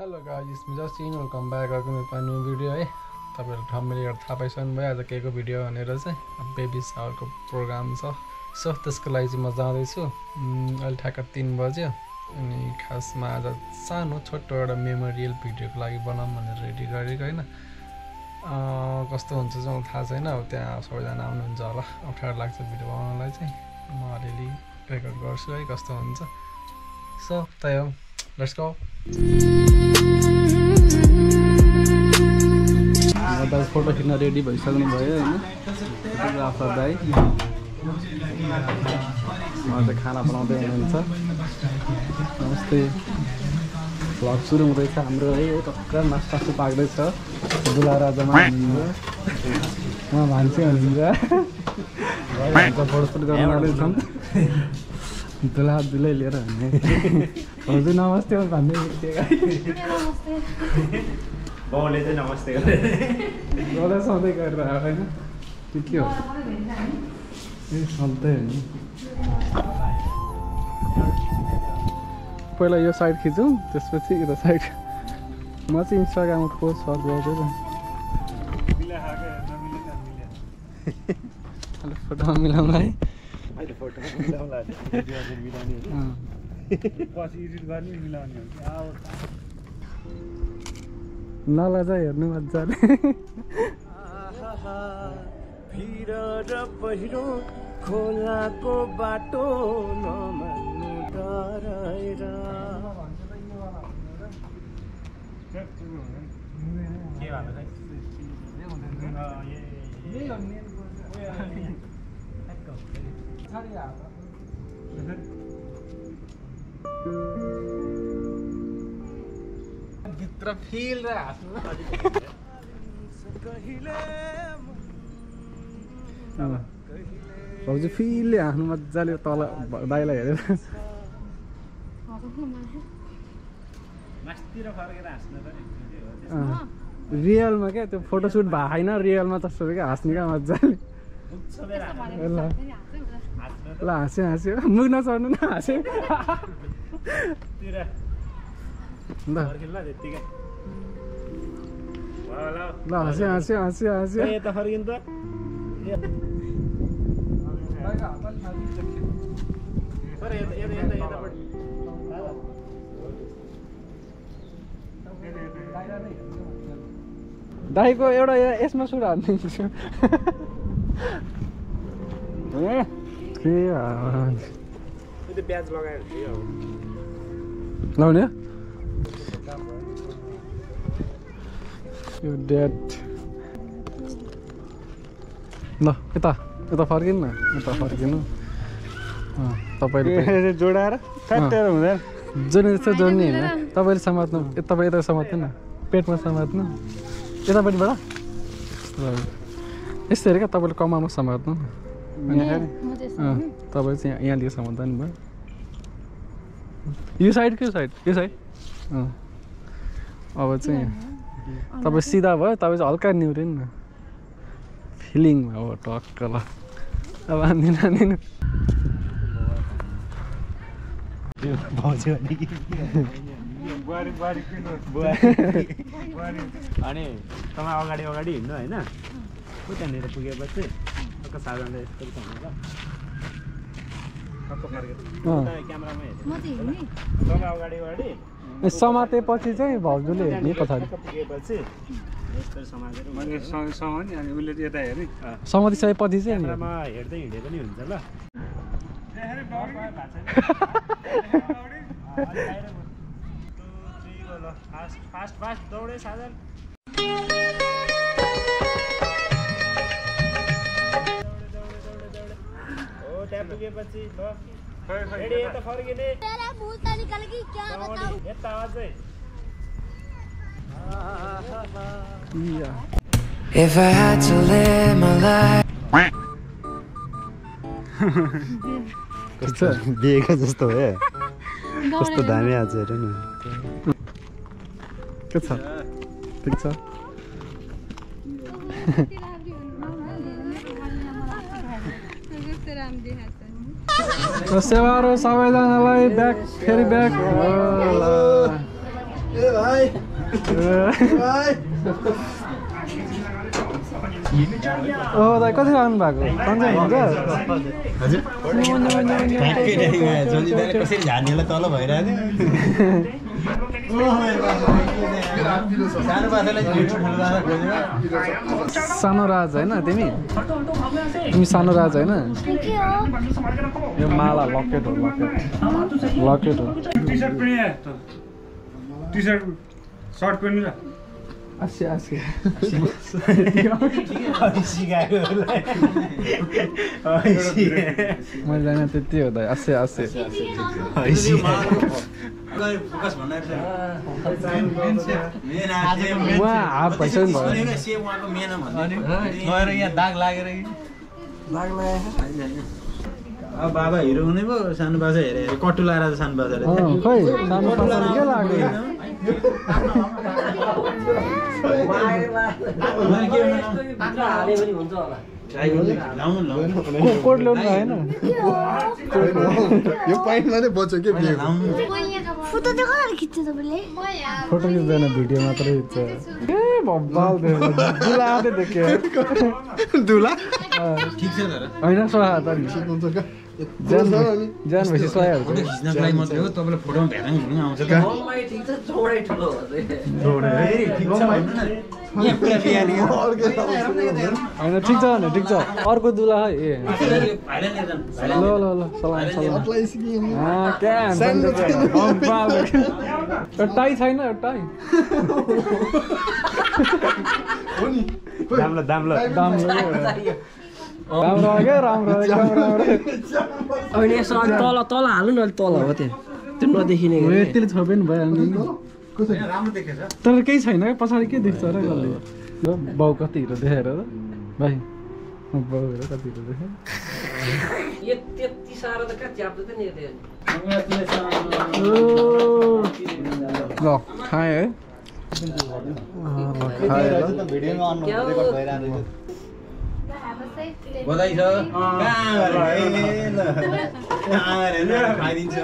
Hello guys, just in welcome back अर्को new video है। तपाईँहरू थम्बनेल थाहा पाइसक्नु भयो आज केको भिडियो भनेर चाहिँ बेबी सावरको प्रोग्राम छ। सो त्यसको लागि चाहिँ म जाँदैछु। अहिले ठ्याक्क 3 बज्यो अनि खासमा आज सानो छोटो एउटा मेमोरियल भिडियोको लागि बनाऊँ भनेर रेडी गरेको होइन। कस्तो हुन्छ चाहिँ थाहा छैन। अब त्यहाँ सबैजना आउनुहुन्छ होला, अप्ठ्यारो लाग्छ भिडियो बनाउनलाई चाहिँ। म अलिअलि रेकर्ड गर्छु है कस्तो हुन्छ। सो त्यही हो, लेट्स गो। दाइ फोटो खिच्न रेडी भइसक्नु भयो होइन, फोटोग्राफर दाइ चाहिँ खाना बनाउँदै हुनुहुन्छ। नमस्ते, भ्लग सुरु हुँदैछ हाम्रो है। टक्कर नास्ता पाक्दैछ। दुला राजामा हुनुहुन्छ, भान्से हुनुहुन्छ, फोटोसुट गर्नु आउँदैछन्। दुला दुलै लिएर भन्ने हजुर नमस्ते भन्दै बाउले चाहिँ नमस्ते गरेर सधैँ गरेर आयो होइन। के हो ए सधैँ होइन। पहिला यो साइड खिचौँ, त्यसपछि यता साइड। म चाहिँ इन्स्टाग्राममा पोस्ट सर्च गर्छु। फोटोमा मिलाउनु है। नलजा हेर्नु मजाले। भिर र पहिरो खोलाको बाटो नमान्नु डराएर। भित्र फिल र हाँस्नु भाउजू फिलले हाँस्नु मजाले तल दाइलाई हेरेर। रियलमा क्या त्यो फोटोसुट भएको होइन, रियलमा त्यस्तो क्या हाँस्ने क्या मजाले। ल हाँस्यो हाँस्यो, मुख नचढ्नु न, हाँस्यो ल हाँस्यो हाँस्यो हाँस्यो हाँस्यो। यता फर्किनु त। दाइको एउटा यसमा सुट हान्दिन्छु। प्याज लगाएर लाउने यो डेट। ल यता यता फर्किनु न, यता फर्किनु। तपाईँले जोडाएर काटेर हुँदैन, जोड्ने जस्तो जोड्ने होइन। तपाईँले समात्नु, तपाईँ यता समात्नु न, पेटमा समात्नु यतापट्टिबाट। यस्तो हेरेँ क्या, तपाईँले कमारमा समात्नु न। तपाईँ चाहिँ यहाँदेखि समात्दा नि भयो। यो साइड के साइड? यो साइड। अब चाहिँ तपाईँ सिधा भयो, तपाईँ चाहिँ हल्का निहुर्यो नि न, फिलिङमा हो टक्क। ल अब हान्दिनु हान्दिनु। अनि तपाईँ अगाडि अगाडि हिँड्नु होइन, ऊ त्यहाँनिर पुगेपछि टक्क साधनले यस्तो क्यामेरामा हेर्नु, तपाईँ अगाडि अगाडि समातेपछि चाहिँ भाउजूले हेर्ने पछाडि। पुगेपछि समातिसकेपछि चाहिँ क्यामेरामा हेर्दै हिँडे पनि हुन्छ। ल फास्ट फास्ट दौडे साधन। हो त्यहाँ पुगेपछि ल रेडी, यता फर्किने, यता अझै। If I had to live my life कस्तो बिहेको जस्तो हो, कस्तो दामी आज हेर न। के छ? ठिक छ। सेवारो सबैजनालाई ब्याक, फेरि ब्याक। दाइ कति आउनु भएको कन्जा हुन्छ हजुर कसरी झार्नेलाई तल भइरहेको सानो राज होइन तिमी सानो राज होइन यो माला लकेट हो लकेट हो टी-शर्ट सर्ट पनि ल आसी मैले जाने त्यति हो दाइ आसे उहाँ हाफ भइसक्यो यहाँ दाग लागेर अब बाबा हिरो हुने पो सानो बाजा हेरे कटु लाएर सानो बाजा खै सानो बाजाले के लाग्यो कोट ल्याउनु भएन यो पाइन्टमा नै बच्यो के फोटो चाहिँ कसरी खिच्छ तपाईँले फोटो खिच्दैन भिडियो मात्रै खिच्छ ए भब्बाल दुला आउँदै देख्यो दुला ठिक छ तर होइन सोहा त नि जान भएपछि सोहाइहाल्छ खिच्नको लागि मात्रै हो तपाईँलाई फोटोमा भेट्न हुनु आउँछ त होइन ठिक छ भने ठिक छ अर्को दुला है ए ल सलाम टाई छैन टाई राम्रो अहिले यसो तल हाल्नु न तल हो त्यो नदेखिने यतिले छोपे नि भइहाल्यो तर केही छैन क्या पछाडि के देख्छ र कसले बाउ कति हिरो देखाएर त भाइ बाउ हेर कति हिरो देखायो त्यति साह्रो त कहाँ च्याप्दै नि ल खाएँ है बधाई छ खाइदिन्छु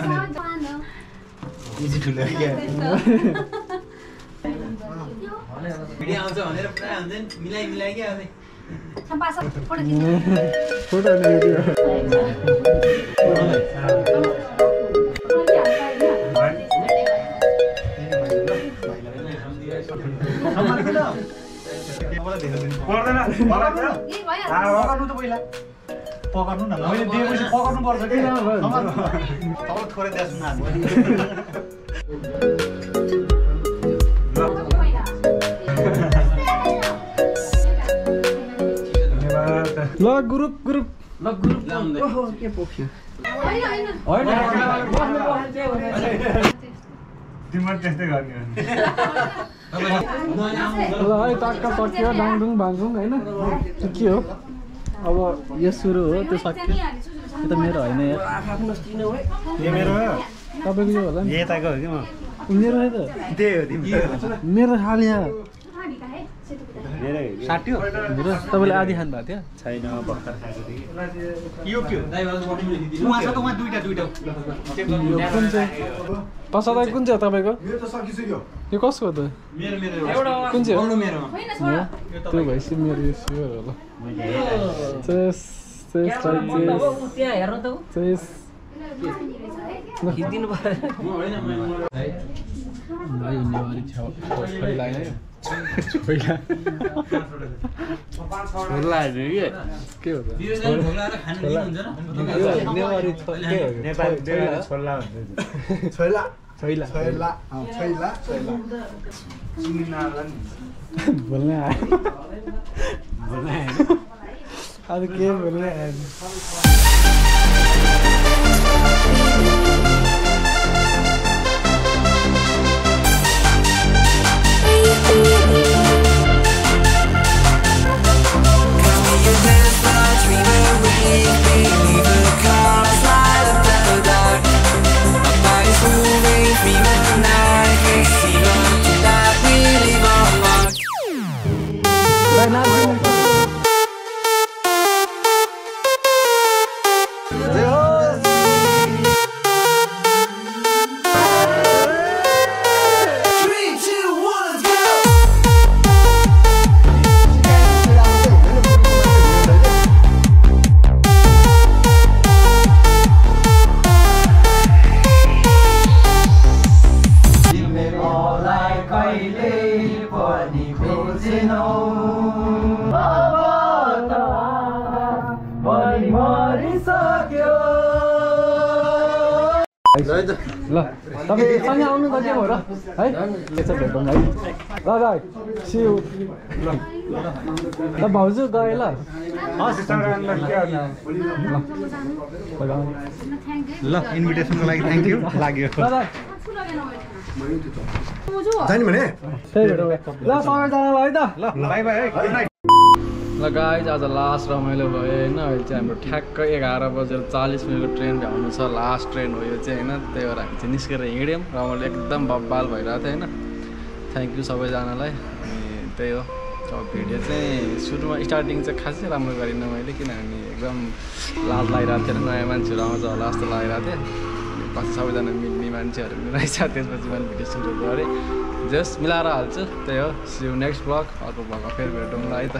भिडियो आउँछ भनेर पुरा हुन्छ नि मिलाइ क्या फोटो पकाउनु त पहिला पकाउनु न मैले दिएपछि पकाउनु पर्छ कि थोरै देख्छु न ल ग्रुप के पोख्यो तिम्रो त्यस्तै गर्ने ल है टक्क सक्यो डाङडुङ भाङडुङ होइन के हो अब यो सुरु हो त्यो सक्यो यो त मेरो होइन मेरो तपाईँको यो होला नि यताको हो कि म मेरो है त त्यही हो मेरो हालिया साट्यो तपाईँले आधी खानु भएको थियो छैन भर्खर खाएको यो के हो दाइ बाजु बटम लेखिदिनु उहाँ छ त उहाँ दुईटा कुन चाहिँ पसादाई कुन चाहिँ हो तपाईँको मेरो त सकिसक्यो यो कसको त मेरो कुन चाहिँ हो मेरो त्यो भएपछि मेरो यो स्योर होला त्यहाँ हेर्नु त खिचिदिनु भाइ नेवारी छोरी लाग्यो छोइला के हो नेवारी छोला छैला छोइला बोल्नै आयो अब के बोल्ने आयो कहिले पनि खोजेनौ अब त पनि मरिसक्यो ल तपाईँ सँगै आउनु त के भएर है के छ भेटौँ है ल सी यू ल भाउजू गए ल ल इन्भिटेसनको लागि थ्याङ्क यू लाग्यो जाने भने त्यही भेटौँ ल सबैजनालाई है त ल बाई बाई है गुड नाइट ल गाइज आज लास्ट रमाइलो भयो होइन अहिले चाहिँ हाम्रो ठ्याक्कै 11:40 ट्रेन भ्याउनु छ लास्ट ट्रेन हो यो चाहिँ होइन त्यही भएर हामी चाहिँ निस्केर हिँड्यौँ रमाइलो एकदम बब्बाल भइरहेको थियो होइन थ्याङ्क यू सबैजनालाई अनि त्यही हो अब भिडियो चाहिँ सुरुमा स्टार्टिङ चाहिँ खासै राम्रो गरिनँ मैले किनभने एकदम लाज लागिरहेको थियो नयाँ मान्छेहरू आउँछ होला जस्तो लागिरहेको थियो पछि सबैजना मिल्ने मान्छेहरू पनि रहेछ त्यसपछि मैले भिडियो सुरु गरेँ जस्ट मिलाएर हाल्छु त्यही हो सी यू नेक्स्ट ब्लग अर्को ब्लगमा फेरि भेटौँला है त